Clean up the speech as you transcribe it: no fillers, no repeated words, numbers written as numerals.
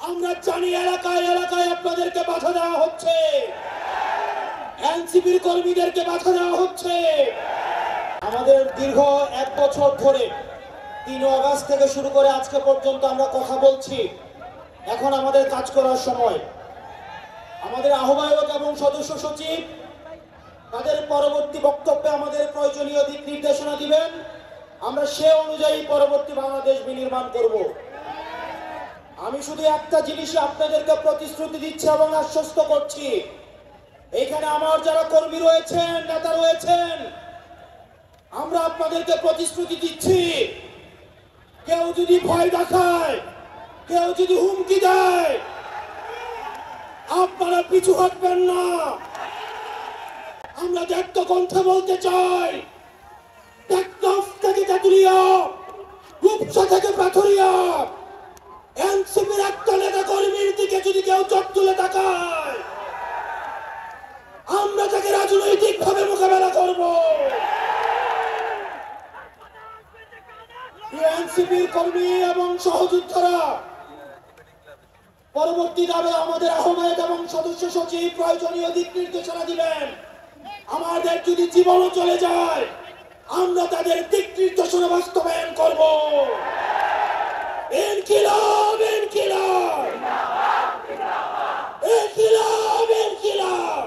আমরা জানি এলাকায় এলাকায় আপনাদেরকে বাধা দেওয়া হচ্ছে, এনসিপির কর্মীদেরকে বাধা দেওয়া হচ্ছে। আমাদের দীর্ঘ 1 বছর ধরে 3 আগস্ট থেকে শুরু করে আজকে পর্যন্ত আমরা কথা বলছি। এখন আমাদের কাজ করার সময়। আমাদের আহ্বায়ক এবং সদস্য সচিব তাদের পরবর্তী বক্তব্যে আমাদের প্রয়োজনীয় দিক নির্দেশনা দিবেন। আমরা সে অনুযায়ী পরবর্তী বাংলাদেশ বিনির্মাণ করব। আমি শুধু একটা জিনিসই আপনাদেরকে প্রতিশ্রুতি দিচ্ছি এবং আশ্বস্ত করছি, এখানে আমার যারা কর্মী রয়েছেন, নেতা রয়েছেন, আমরা আপনাদেরকে প্রতিশ্রুতি দিচ্ছি, কেউ যদি ভয় দেখায়, কেউ যদি হুমকি দেয়, আপনারা পিছু হটবেন না। আমরা দেখতে কণ্ঠে বলতে চাই, টেকনাফ থেকে তেঁতুলিয়া, রূপসা থেকে পাথুরিয়া, এনসিপির একটা নেতা কর্মীর দিকে যদি কেউ চোখ তুলে তাকায়, আমরা তাকে রাজনৈতিক ভাবে মোকাবেলা করব। এনসিপির কর্মী এবং সহযোদ্ধারা পরবর্তী ধাপে আমাদের আহ্বায়ক এবং সদস্য সচিব প্রয়োজনীয় দিক নির্দেশনা দিবেন। আমাদের যদি জীবনও চলে যায়, আমরা তাদের দিক নির্দেশনা বাস্তবায়ন করব। ইনকিলাব ইনকিলাব, ইনকিলাব ইনকিলাব।